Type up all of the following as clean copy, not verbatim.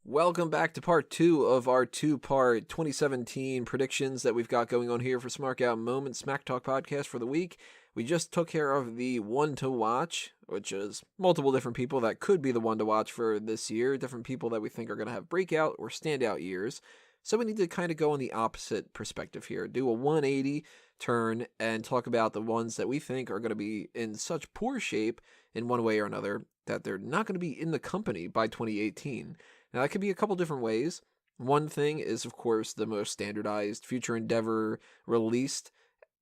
Welcome back to part two of our two-part 2017 predictions that we've got going on here for Smark Out Moment Smack Talk podcast for the week. We just took care of the one to watch, which is multiple different people that could be the one to watch for this year, different people that we think are going to have breakout or standout years. So we need to kind of go in the opposite perspective here, do a 180 turn and talk about the ones that we think are going to be in such poor shape in one way or another that they're not going to be in the company by 2018. Now, that could be a couple different ways. One thing is, of course, the most standardized future endeavor released,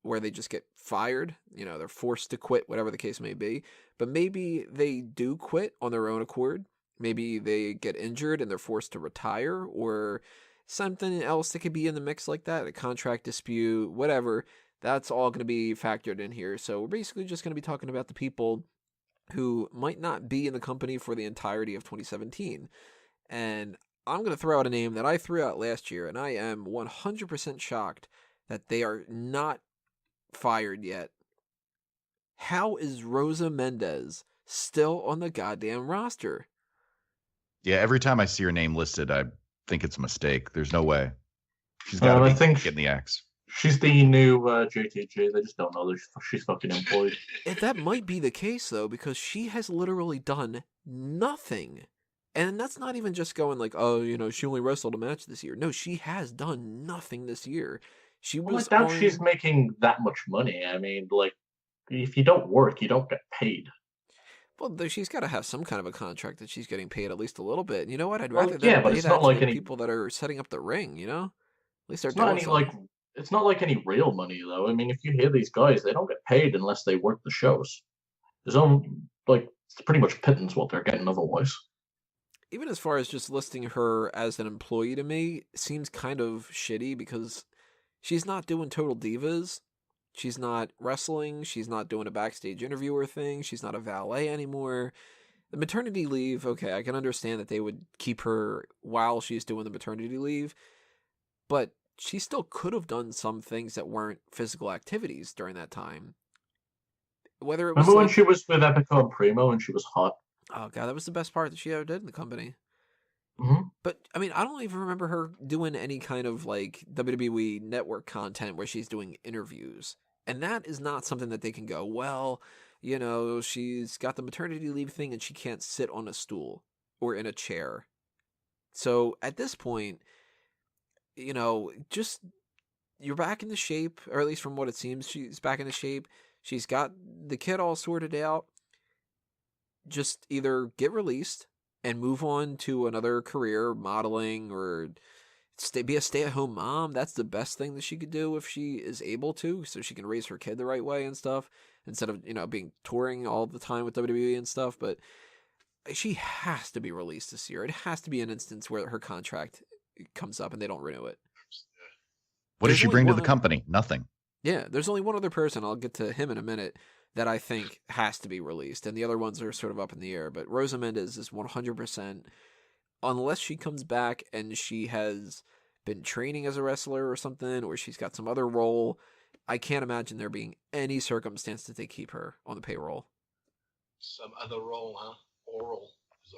where they just get fired. You know, they're forced to quit, whatever the case may be. But maybe they do quit on their own accord. Maybe they get injured and they're forced to retire, or something else that could be in the mix like that, a contract dispute, whatever. That's all going to be factored in here. So we're basically just going to be talking about the people who might not be in the company for the entirety of 2017. And I'm going to throw out a name that I threw out last year, and I am 100% shocked that they are not fired yet. How is Rosa Mendes still on the goddamn roster? Yeah, every time I see her name listed, I think it's a mistake. There's no way. She's got to be getting the axe. She's the new JTG. They just don't know that she's fucking employed. That might be the case, though, because she has literally done nothing. And that's not even just going like, oh, you know, she only wrestled a match this year. No, she has done nothing this year. I doubt she's making that much money. I mean, like, if you don't work, you don't get paid. Well, she's got to have some kind of a contract that she's getting paid at least a little bit. And you know what? I'd Well, rather yeah, than but pay it's that not like to the any people that are setting up the ring, you know? At least they're It's not doing any something. it's not like any real money though. I mean, if you hear these guys, they don't get paid unless they work the shows. There's only it's pretty much pittance what they're getting otherwise. Even as far as just listing her as an employee to me seems kind of shitty because she's not doing Total Divas. She's not wrestling. She's not doing a backstage interviewer thing. She's not a valet anymore. The maternity leave, okay, I can understand that they would keep her while she's doing the maternity leave, but she still could have done some things that weren't physical activities during that time. Whether it was Remember when she was with Epico and Primo and she was hot? Oh, God, that was the best part that she ever did in the company. Mm-hmm. But, I mean, I don't even remember her doing any kind of, like, WWE network content where she's doing interviews. And that is not something that they can go, well, you know, she's got the maternity leave thing and she can't sit on a stool or in a chair. So, at this point, you know, just, you're back into shape, or at least from what it seems, she's back into shape. She's got the kid all sorted out. Just either get released and move on to another career, modeling, or be a stay-at-home mom. That's the best thing that she could do if she is able to, so she can raise her kid the right way and stuff, instead of, you know, being touring all the time with WWE and stuff. But she has to be released this year. It has to be an instance where her contract comes up and they don't renew it. What does she bring to the company? Nothing. Yeah, there's only one other person, I'll get to him in a minute, that I think has to be released, and the other ones are sort of up in the air. But Rosa Mendes is 100%, unless she comes back and she has been training as a wrestler or something, or she's got some other role, I can't imagine there being any circumstance that they keep her on the payroll. Some other role, huh? Oral is a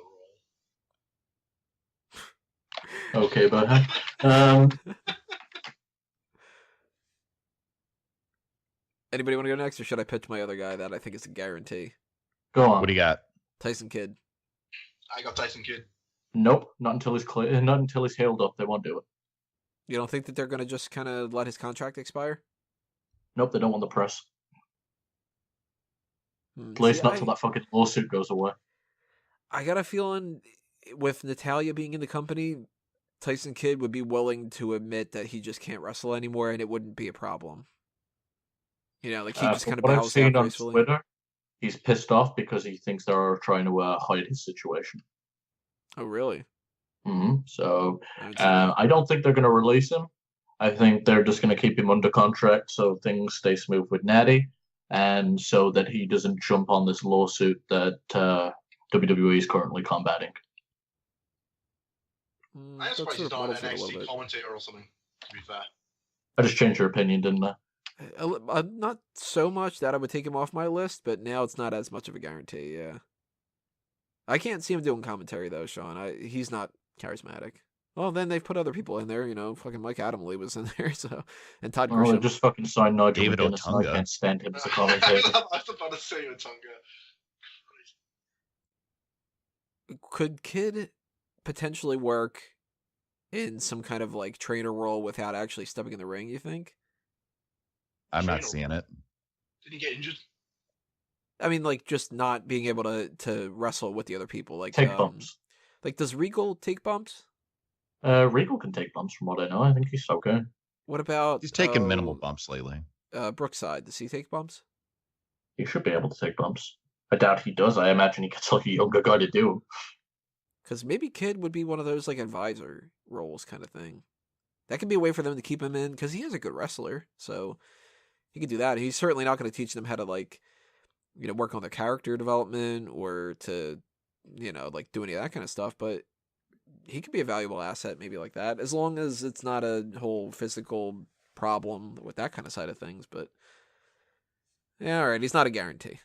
role. Okay, but Anybody want to go next, or should I pitch my other guy that I think is a guarantee? Go on. What do you got? Tyson Kidd. I got Tyson Kidd. Nope, not until he's clear. Not until he's healed up. They won't do it. You don't think that they're going to just kind of let his contract expire? Nope, they don't want the press. At least not till that fucking lawsuit goes away. I got a feeling with Natalya being in the company, Tyson Kidd would be willing to admit that he just can't wrestle anymore, and it wouldn't be a problem. You know, like he just kind of bows out gracefully. On Twitter, he's pissed off because he thinks they're trying to hide his situation. Oh, really? Mm-hmm. So I don't think they're going to release him. I think they're just going to keep him under contract so things stay smooth with Natty, and so that he doesn't jump on this lawsuit that WWE is currently combating. I'm surprised he's not an NXT commentator or something, to be fair. I just changed your opinion, didn't I? Not so much that I would take him off my list, but now it's not as much of a guarantee, yeah. I can't see him doing commentary, though, Sean. He's not charismatic. Well, then they've put other people in there. Fucking Mike Adamle was in there, so and Todd Oh, Grisham. they just fucking signed Nigel David McGuinness, and I Otunga. can't stand him as a commentator. I was about to say Otunga. Could Kidd potentially work in some kind of like trainer role without actually stepping in the ring, you think? I'm not seeing it. Did he get injured? I mean, like, just not being able to wrestle with the other people. Like, Take bumps. Like, does Regal take bumps? Regal can take bumps from what I know. I think he's okay. What about... He's taken minimal bumps lately. Brookside, does he take bumps? He should be able to take bumps. I doubt he does. I imagine he gets like a younger guy to do them. Because maybe Kidd would be one of those, like, advisor roles kind of thing. That could be a way for them to keep him in, because he is a good wrestler, so he could do that. He's certainly not going to teach them how to, like, work on their character development or to, like, do any of that kind of stuff, but he could be a valuable asset maybe like that, as long as it's not a whole physical problem with that kind of side of things, but yeah, all right, he's not a guarantee.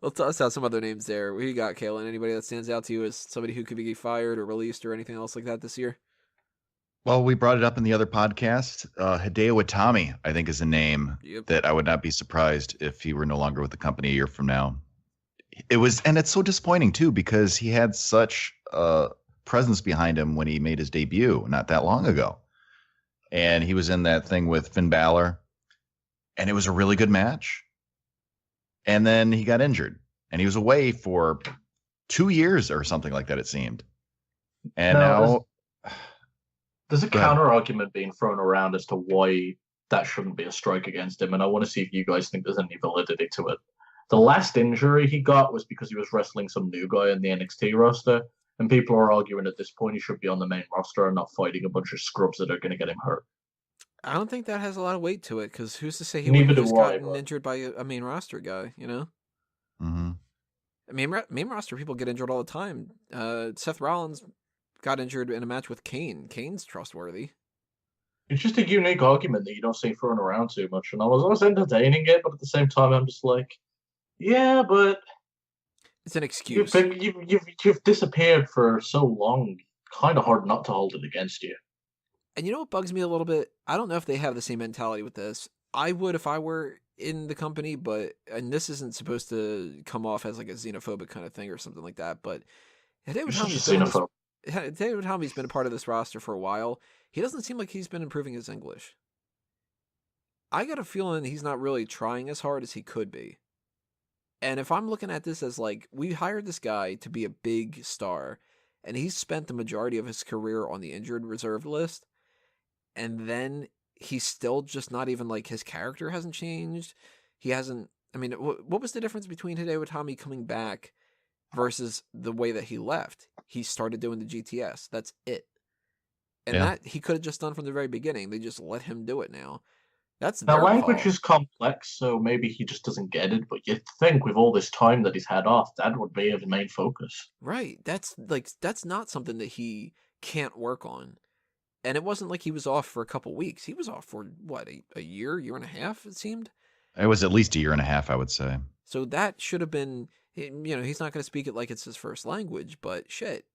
Let's toss out some other names there. What you got, Kalen? Anybody that stands out to you as somebody who could be fired or released or anything else like that this year? Well, we brought it up in the other podcast. Hideo Itami, I think, is a name that I would not be surprised if he were no longer with the company a year from now. And it's so disappointing too, because he had such presence behind him when he made his debut not that long ago. And he was in that thing with Finn Balor, and it was a really good match. And then he got injured, and he was away for 2 years or something like that, it seemed. And now there's a counter argument being thrown around as to why that shouldn't be a strike against him, and I want to see if you guys think there's any validity to it. The last injury he got was because he was wrestling some new guy in the NXT roster, and people are arguing at this point he should be on the main roster and not fighting a bunch of scrubs that are going to get him hurt. I don't think that has a lot of weight to it, because who's to say he would have just gotten injured by a main roster guy, Mm-hmm. I mean, main roster people get injured all the time. Seth Rollins got injured in a match with Kane. Kane's trustworthy. It's just a unique argument that you don't see thrown around too much, and I was entertaining it, but at the same time, I'm just like, yeah, but it's an excuse. You've disappeared for so long. Kind of hard not to hold it against you. And you know what bugs me a little bit? I don't know if they have the same mentality with this. I would if I were in the company, and this isn't supposed to come off as like a xenophobic kind of thing or something like that, but Hideo Itami's been a part of this roster for a while. He doesn't seem like he's been improving his English. I got a feeling he's not really trying as hard as he could be. And if I'm looking at this as like, we hired this guy to be a big star, and he's spent the majority of his career on the injured reserve list, and then he's still just not even like, his character hasn't changed. He hasn't, I mean, what was the difference between Hideo Itami coming back versus the way that he left? He started doing the GTS. That's it. And that he could have just done from the very beginning. They just let him do it now. That's their language call. is complex, so maybe he just doesn't get it. But you'd think with all this time that he's had off, that would be his main focus. Right. That's not something that he can't work on. And it wasn't like he was off for a couple weeks. He was off for what, a year and a half, it seemed. It was at least a year and a half, I would say. So that should have been, he's not going to speak it like it's his first language, but shit.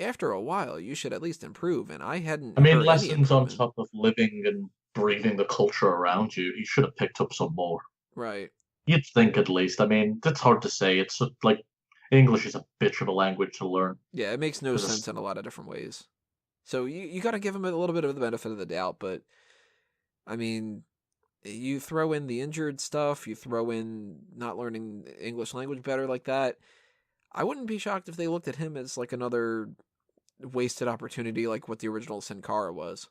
After a while, you should at least improve. And I hadn't. I mean, lessons on top of living and breathing the culture around you. He should have picked up some more. Right. You'd think, at least. I mean, it's hard to say. It's like English is a bitch of a language to learn. Yeah, it makes no sense in a lot of different ways. So you got to give him a little bit of the benefit of the doubt. But I mean, you throw in the injured stuff, you throw in not learning English language better like that. I wouldn't be shocked if they looked at him as like another wasted opportunity, like what the original Sin Cara was.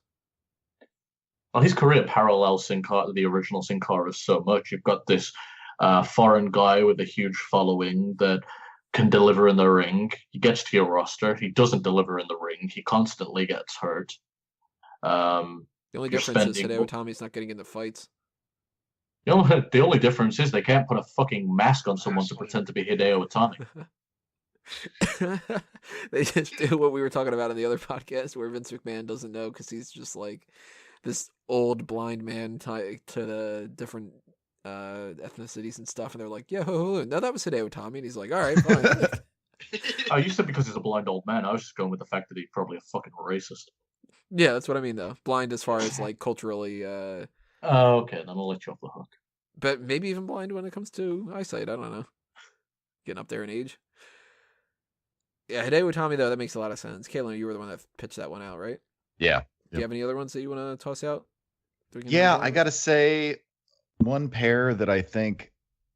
Well, his career parallels the original Sin Cara so much. You've got this foreign guy with a huge following that can deliver in the ring. He gets to your roster. He doesn't deliver in the ring. He constantly gets hurt. The only difference is Hideo Itami's not getting into fights. The only difference is they can't put a fucking mask on someone to pretend to be Hideo Itami. They just do what we were talking about in the other podcast where Vince McMahon doesn't know because he's just like this old blind man tied to the different ethnicities and stuff, and they're like, yo, no, that was Hideo Itami, and he's like, all right, fine. Oh, you said because he's a blind old man. I was just going with the fact that he's probably a fucking racist. Yeah, that's what I mean, though. Blind as far as, like, culturally, Oh, okay, then I'll let you off the hook. but maybe even blind when it comes to eyesight. I don't know. Getting up there in age. Yeah, Hideo Itami, though, that makes a lot of sense. Caitlin, you were the one that pitched that one out, right? Yeah. Do you have any other ones that you want to toss out? Yeah, I got to say one pair that I think,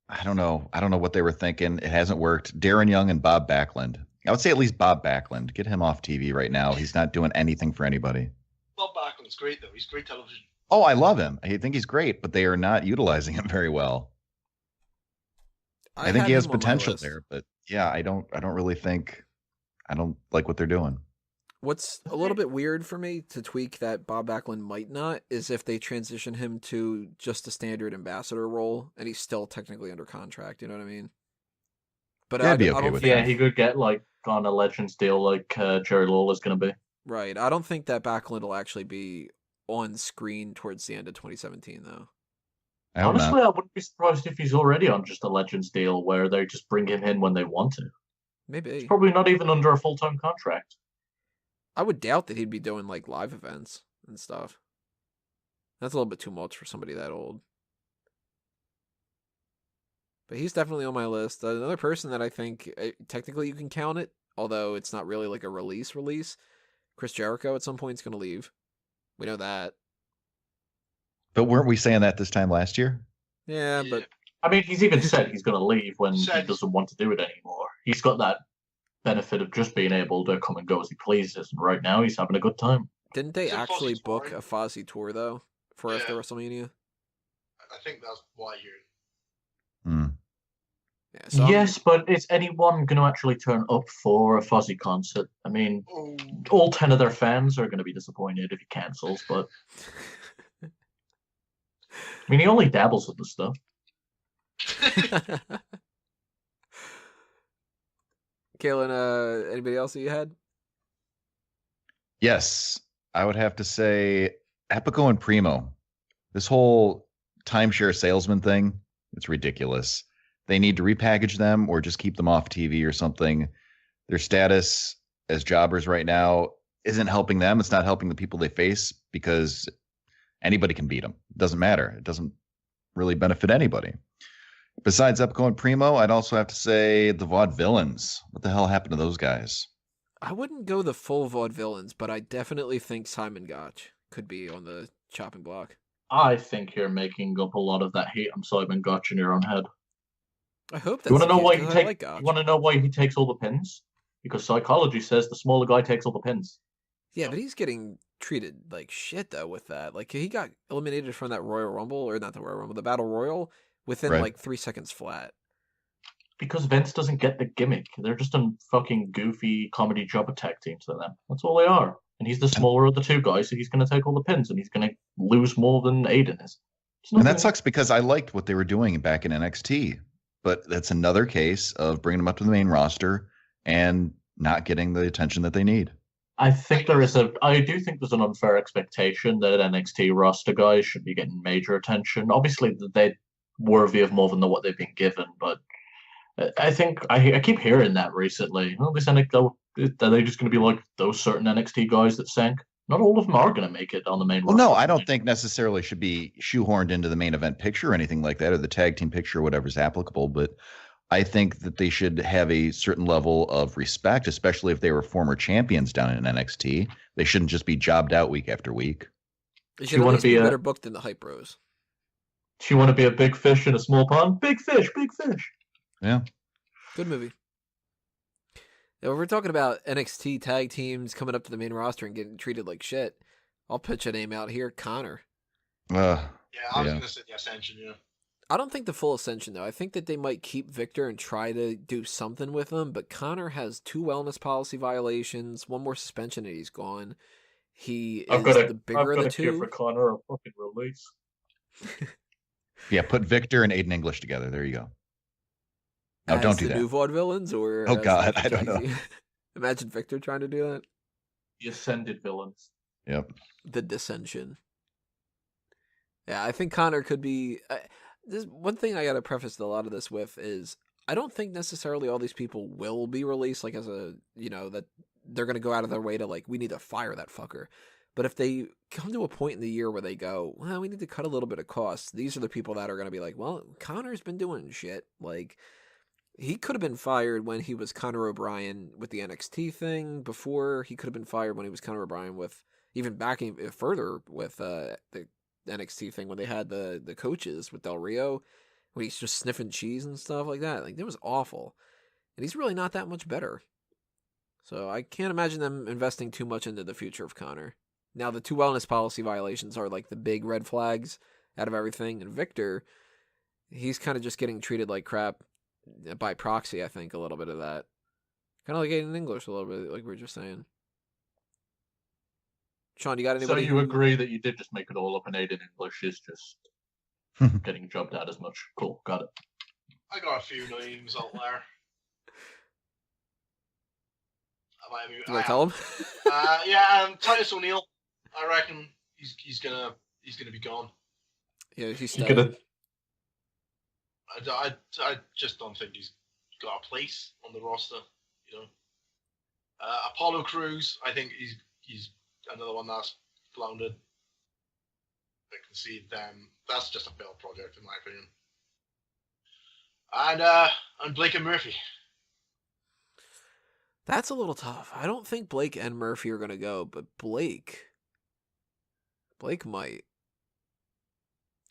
I don't know what they were thinking. It hasn't worked. Darren Young and Bob Backlund. I would say at least Bob Backlund. Get him off TV right now. He's not doing anything for anybody. Bob Backlund's great, though. He's great television. Oh, I love him. I think he's great, but they are not utilizing him very well. I think he has potential there, but yeah, I don't like what they're doing. What's a little bit weird for me to tweak that Bob Backlund might not is if they transition him to just a standard ambassador role and he's still technically under contract. You know what I mean? But I'd be okay with that. Yeah, he could get like on a Legends deal like Jerry Lawler's going to be. Right. I don't think that Backlund will actually be on screen towards the end of 2017, though. Honestly, I wouldn't be surprised if he's already on just a Legends deal where they just bring him in when they want to. Maybe. He's probably not even under a full-time contract. I would doubt that he'd be doing like live events and stuff. That's a little bit too much for somebody that old. But he's definitely on my list. Another person that I think technically you can count it, although it's not really like a release. Chris Jericho at some point is going to leave. We know that. But weren't we saying that this time last year? Yeah, but I mean, he's even said he's going to leave when he doesn't want to do it anymore. He's got that benefit of just being able to come and go as he pleases, and right now he's having a good time. Didn't they actually book a Fozzy tour though for after WrestleMania? I think that's what I hear. Yeah, so yes, but is anyone going to actually turn up for a Fozzy concert? I mean, all 10 of their fans are going to be disappointed if he cancels, but I mean, he only dabbles with the stuff. Kaylin, anybody else that you had? Yes, I would have to say Epico and Primo. This whole timeshare salesman thing, it's ridiculous. They need to repackage them or just keep them off TV or something. Their status as jobbers right now isn't helping them. It's not helping the people they face because anybody can beat them. It doesn't matter. It doesn't really benefit anybody. Besides Epico and Primo, I'd also have to say the Vaudevillains. What the hell happened to those guys? I wouldn't go the full Vaudevillains, but I definitely think Simon Gotch could be on the chopping block. I think you're making up a lot of that hate on Simon Gotch in your own head. I hope that's you want to know why he you want to know why he takes all the pins? Because psychology says the smaller guy takes all the pins. Yeah, but he's getting treated like shit though with that. Like he got eliminated from that Royal Rumble, or not the Royal Rumble, the Battle Royal within like 3 seconds flat. Because Vince doesn't get the gimmick. They're just a fucking goofy comedy job attack team to them. That's all they are. And he's the smaller of the two guys, so he's going to take all the pins, and he's going to lose more than Aiden is. And that sucks because I liked what they were doing back in NXT. But that's another case of bringing them up to the main roster and not getting the attention that they need. I do think there's an unfair expectation that NXT roster guys should be getting major attention. Obviously, they're worthy of more than what they've been given, but I think I keep hearing that recently. Oh, this NXT, are they just going to be like those certain NXT guys that sank? Not all of them are going to make it on the main roster. No, I don't think necessarily should be shoehorned into the main event picture or anything like that, or the tag team picture, or whatever's applicable. But I think that they should have a certain level of respect, especially if they were former champions down in NXT. They shouldn't just be jobbed out week after week. They should at least be better booked than the Hype Bros. Do you want to be a big fish in a small pond? Big fish, big fish. Yeah. Good movie. Now, if we're talking about NXT tag teams coming up to the main roster and getting treated like shit, I'll pitch a name out here, Connor. I was going to say the Ascension, yeah. I don't think the full Ascension, though. I think that they might keep Victor and try to do something with him, but Connor has 2 wellness policy violations, 1 more suspension, and he's gone. He is the bigger of the 2. For Connor, a fucking release. Yeah, put Victor and Aiden English together. There you go. No, don't do that. New Vaudevillains, or oh god, I don't know. Imagine Victor trying to do that. The Ascended Villains. Yep. The Dissension. Yeah, I think Connor could be. This one thing I got to preface a lot of this with is I don't think necessarily all these people will be released, like as a, that they're going to go out of their way to like, we need to fire that fucker. But if they come to a point in the year where they go, well, we need to cut a little bit of costs, these are the people that are going to be like, well, Connor's been doing shit. Like, he could have been fired when he was Conor O'Brien with the NXT thing. Before, he could have been fired when he was Conor O'Brien with, even backing further with the NXT thing when they had the coaches with Del Rio, when he's just sniffing cheese and stuff like that. Like, it was awful. And he's really not that much better. So I can't imagine them investing too much into the future of Conor. Now, the 2 wellness policy violations are like the big red flags out of everything. And Victor, he's kind of just getting treated like crap by proxy, I think, a little bit of that. Kind of like in English a little bit, like we were just saying. Sean, you got anybody? So you agree that you did just make it all up and Aiden English is just getting jumped at as much? Cool, got it. I got a few names out there. You want to tell him? Titus O'Neil. I reckon he's gonna be gone. Yeah, he's gonna. I just don't think he's got a place on the roster. Apollo Crews. I think he's another one that's floundered. I can see them. That's just a failed project, in my opinion. And Blake and Murphy. That's a little tough. I don't think Blake and Murphy are going to go, but Blake might.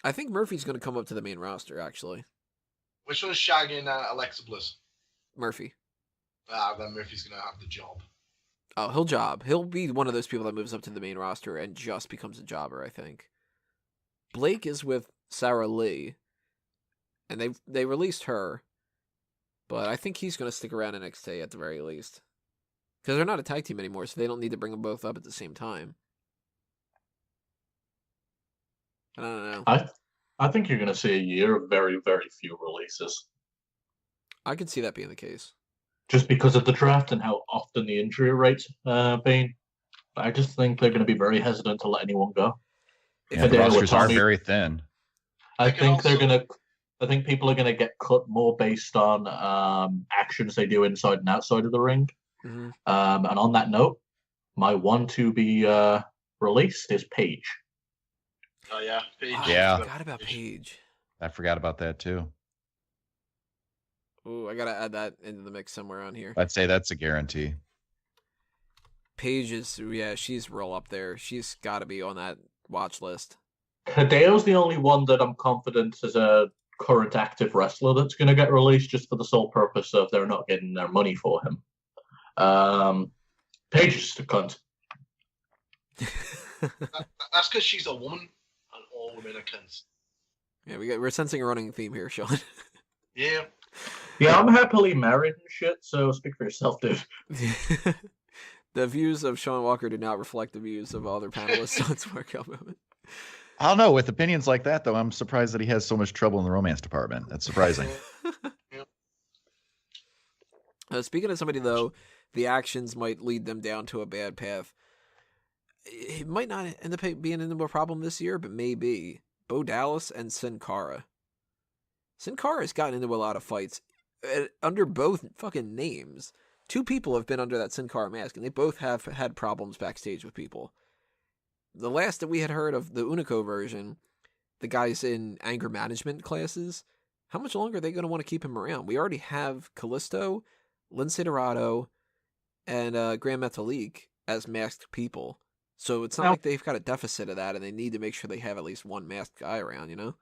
I think Murphy's going to come up to the main roster, actually. Which one's shagging Alexa Bliss? Murphy. Then Murphy's going to have the job. Oh, he'll job. He'll be one of those people that moves up to the main roster and just becomes a jobber, I think. Blake is with Sarah Lee, and they released her, but I think he's going to stick around in NXT at the very least. Because they're not a tag team anymore, so they don't need to bring them both up at the same time. I don't know. I think you're going to see a year of very, very few releases. I could see that being the case. Just because of the draft and how often the injury rates been. I just think they're going to be very hesitant to let anyone go. Yeah, the rosters are very thin. I think people are going to get cut more based on actions they do inside and outside of the ring. Mm-hmm. And on that note, my one to be released is Paige. Oh yeah, Paige. Yeah, I forgot about Paige. I forgot about that too. Ooh, I gotta add that into the mix somewhere on here. I'd say that's a guarantee. Paige is, she's real up there. She's got to be on that watch list. Hideo's the only one that I'm confident is a current active wrestler that's going to get released just for the sole purpose of they're not getting their money for him. Paige is just a cunt. That's because she's a woman, and all women are cunts. Yeah, we're sensing a running theme here, Sean. Yeah. Yeah, I'm happily married and shit, so speak for yourself, dude. The views of Sean Walker do not reflect the views of other panelists on Smark Out Moment. I don't know. With opinions like that, though, I'm surprised that he has so much trouble in the romance department. That's surprising. Speaking of somebody, though, the actions might lead them down to a bad path. It might not end up being a problem this year, but maybe. Bo Dallas and Sin Cara. Sin Cara has gotten into a lot of fights under both fucking names. 2 people have been under that Sin Cara mask, and they both have had problems backstage with people. The last that we had heard of the Unico version, the guys in anger management classes, how much longer are they going to want to keep him around? We already have Kalisto, Lince Dorado, and Grand Metalik as masked people. So it's not like they've got a deficit of that, and they need to make sure they have at least one masked guy around, you know?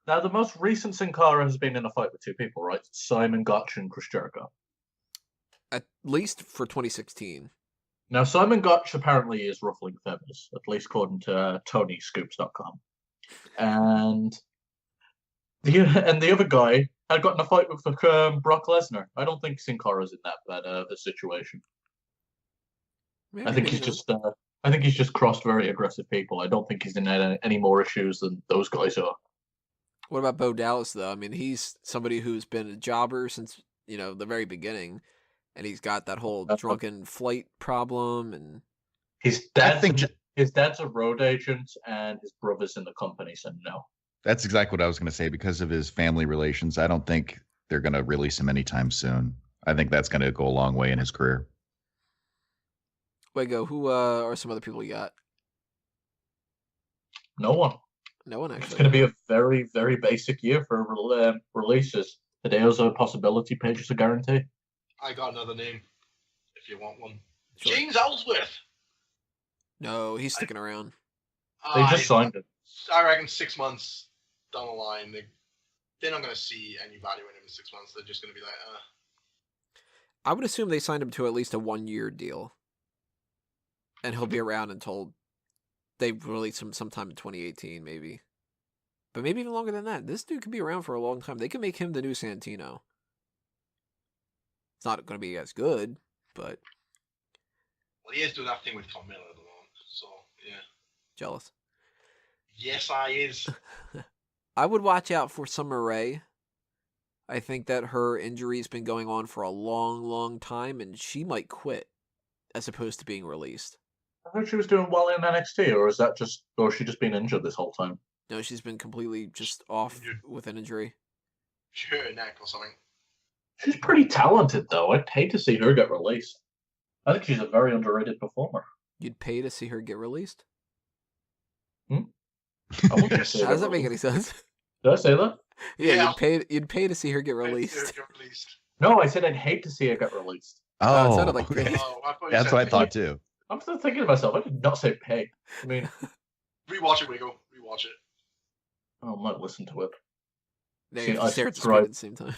Now, the most recent Sin Cara has been in a fight with 2 people, right? Simon Gotch and Chris Jericho. At least for 2016. Now, Simon Gotch apparently is ruffling feathers, at least according to TonyScoops.com. And the other guy had gotten a fight with Brock Lesnar. I don't think Sin Cara's in that bad of a situation. Maybe I think he's just crossed very aggressive people. I don't think he's in any more issues than those guys are. What about Bo Dallas, though? I mean, he's somebody who's been a jobber since, the very beginning. And he's got that whole drunken flight problem. And his dad's a road agent, and his brother's in the company, so no. That's exactly what I was going to say. Because of his family relations, I don't think they're going to release him anytime soon. I think that's going to go a long way in his career. Wego, who are some other people you got? No one. No one, actually. It's going to be a very, very basic year for releases. Hideo's a possibility, Page is a guarantee. I got another name, if you want one. Sure. James Ellsworth. No, he's sticking around. They just signed him. I reckon 6 months down the line, they're not going to see any value in him in 6 months. They're just going to be like, I would assume they signed him to at least a 1-year deal. And he'll be around until they release him sometime in 2018, maybe. But maybe even longer than that. This dude could be around for a long time. They could make him the new Santino. It's not going to be as good, but... Well, he is doing that thing with Carmella at the moment, so, yeah. Jealous. Yes, I is. I would watch out for Summer Rae. I think that her injury's been going on for a long, long time, and she might quit as opposed to being released. I thought she was doing well in NXT, or has she just been injured this whole time? No, she's been completely just off with an injury. She hurt her neck or something. She's pretty talented, though. I'd hate to see her get released. I think she's a very underrated performer. You'd pay to see her get released? How does that make any sense? Did I say that? Yeah. You'd pay to see her get released. No, I said I'd hate to see her get released. Oh, it sounded like pay. That's what I thought too. I'm still thinking to myself, I did not say pay. I mean, rewatch it, Wiggle. Rewatch it. I might listen to it. See, I subscribe at the same time.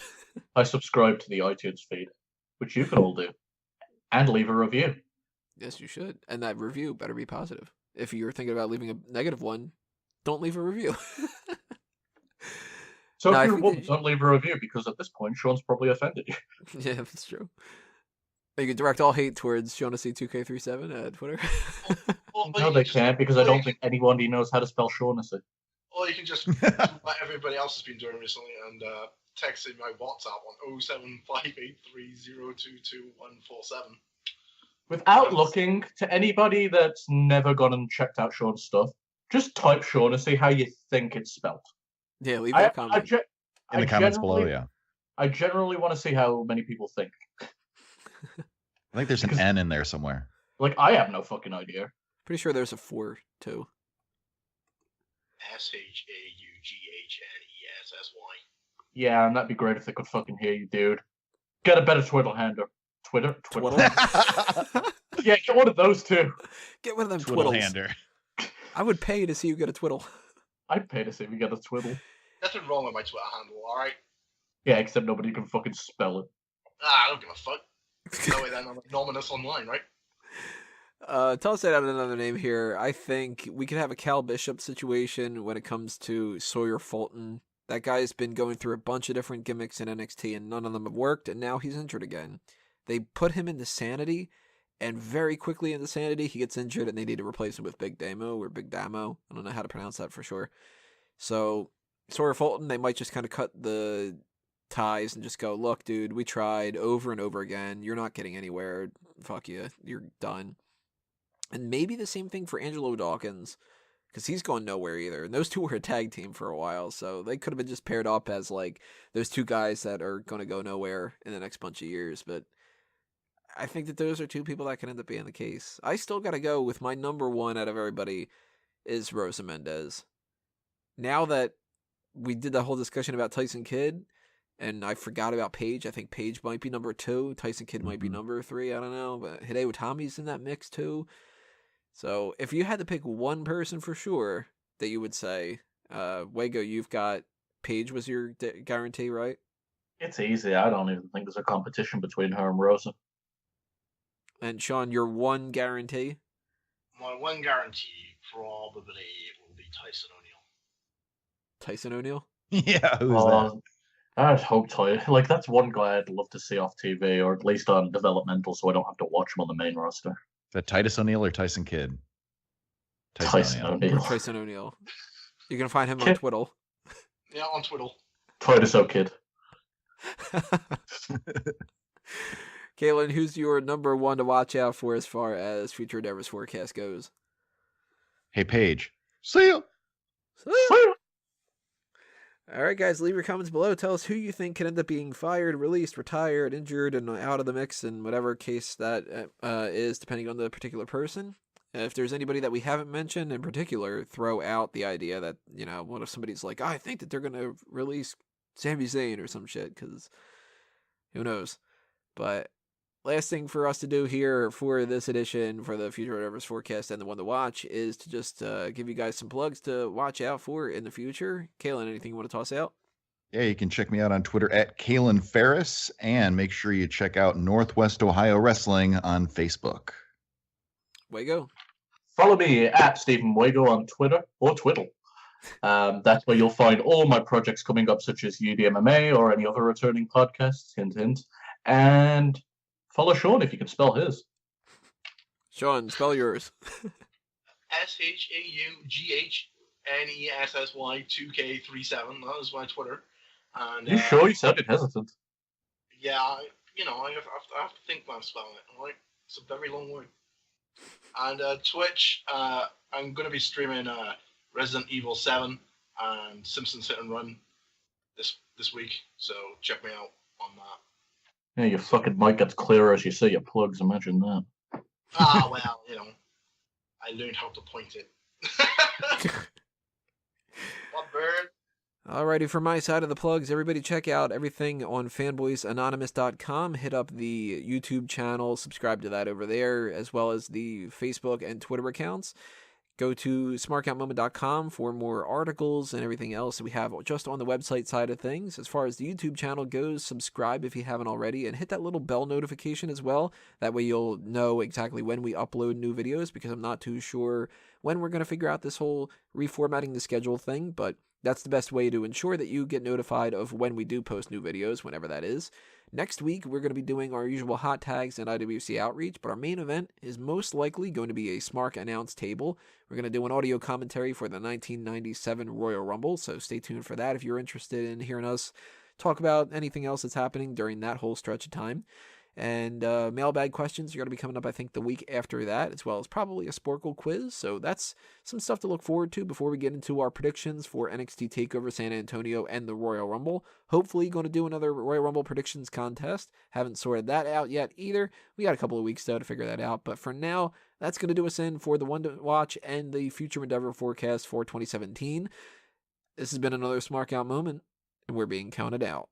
I subscribe to the iTunes feed, which you can all do, and leave a review. Yes, you should. And that review better be positive. If you're thinking about leaving a negative one, don't leave a review. So if you're a woman, don't leave a review, because at this point, Sean's probably offended you. Yeah, that's true. You can direct all hate towards Shaughnessy2K37 at Twitter. No, they can't, because I don't think anybody knows how to spell Shaughnessy. Or you can just do what everybody else has been doing recently and text in my WhatsApp on 07583022147. Without looking to anybody that's never gone and checked out Sean's stuff, just type Shaughnessy how you think it's spelled. Yeah, leave that comment. In the comments below, yeah. I generally want to see how many people think. I think there's an N in there somewhere. Like, I have no fucking idea. Pretty sure there's a 4, too. SHAUGHNESSY. Yeah, and that'd be great if they could fucking hear you, dude. Get a better twiddle hander. Twiddle? Yeah, get one of those too. Get one of them twiddle twiddles. hander. I would pay to see you get a twiddle. I'd pay to see you get a twiddle. Nothing wrong with my Twitter handle, alright? Yeah, except nobody can fucking spell it. I don't give a fuck. No way then I'm anonymous online, right? Tell us out another name here. I think we could have a Cal Bishop situation when it comes to Sawyer Fulton. That guy's been going through a bunch of different gimmicks in NXT and none of them have worked, and now he's injured again. They put him into Sanity, and very quickly into Sanity he gets injured and they need to replace him with Big Damo or Big Damo. I don't know how to pronounce that for sure. So Sawyer Fulton, they might just kind of cut the ties and just go, look, dude, we tried over and over again. You're not getting anywhere. Fuck you. You're done. And maybe the same thing for Angelo Dawkins, because he's going nowhere either. And those two were a tag team for a while, so they could have been just paired up as like those two guys that are going to go nowhere in the next bunch of years. But I think that those are two people that can end up being the case. I still got to go with my number one out of everybody is Rosa Mendes. Now that we did the whole discussion about Tyson Kidd, and I forgot about Paige. I think Paige might be number 2. Tyson Kidd might be number 3. I don't know. But Hideo Itami's in that mix too. So if you had to pick one person for sure that you would say, Wego, you've got Paige was your guarantee, right? It's easy. I don't even think there's a competition between her and Rosa. And Sean, your one guarantee? My one guarantee probably will be Tyson O'Neill. Tyson O'Neill? Yeah, who's that? I'd hope Tyson. Like, that's one guy I'd love to see off TV, or at least on developmental, so I don't have to watch him on the main roster. Is that Titus O'Neill or Tyson Kidd? Tyson O'Neill. Tyson O'Neill. You're going to find him on Twiddle. Yeah, on Twiddle. Titus O'Kid. Kaylin, who's your number one to watch out for as far as Future Endeavors forecast goes? Hey, Paige. See ya. All right, guys, leave your comments below. Tell us who you think could end up being fired, released, retired, injured, and out of the mix in whatever case that is, depending on the particular person. If there's anybody that we haven't mentioned in particular, throw out the idea that, what if somebody's like, I think that they're going to release Sami Zayn or some shit, because who knows. But last thing for us to do here for this edition, for the Future Whatever's Forecast and the one to watch, is to just give you guys some plugs to watch out for in the future. Kalen, anything you want to toss out? Yeah, you can check me out on Twitter at Kalen Ferris, and make sure you check out Northwest Ohio Wrestling on Facebook. Wago. Follow me at Stephen Wago on Twitter or Twiddle. That's where you'll find all my projects coming up, such as UDMMA or any other returning podcasts. Hint, hint. And follow Sean if you can spell his. Sean, spell yours. SHAUGHNESSY 2K37. That is my Twitter. And you sure you sounded hesitant? Yeah, I have to think when I'm spelling it. Right? It's a very long word. And Twitch, I'm going to be streaming Resident Evil 7 and Simpsons Hit and Run this week. So check me out on that. Yeah, your fucking mic gets clearer as you say your plugs. Imagine that. Well, I learned how to point it. What bird? Alrighty, for my side of the plugs, everybody check out everything on fanboysanonymous.com. Hit up the YouTube channel, subscribe to that over there, as well as the Facebook and Twitter accounts. Go to smarkoutmoment.com for more articles and everything else that we have just on the website side of things. As far as the YouTube channel goes, subscribe if you haven't already, and hit that little bell notification as well. That way you'll know exactly when we upload new videos, because I'm not too sure when we're going to figure out this whole reformatting the schedule thing, but that's the best way to ensure that you get notified of when we do post new videos, whenever that is. Next week, we're going to be doing our usual hot tags and IWC outreach, but our main event is most likely going to be a Smark announce table. We're going to do an audio commentary for the 1997 Royal Rumble, so stay tuned for that if you're interested in hearing us talk about anything else that's happening during that whole stretch of time. And mailbag questions are going to be coming up, I think, the week after that, as well as probably a Sporkle quiz. So that's some stuff to look forward to before we get into our predictions for NXT TakeOver San Antonio and the Royal Rumble. Hopefully going to do another Royal Rumble predictions contest. Haven't sorted that out yet either. We got a couple of weeks, though, to figure that out. But for now, that's going to do us in for the one to watch and the Future Endeavor forecast for 2017. This has been another Smark Out moment, and we're being counted out.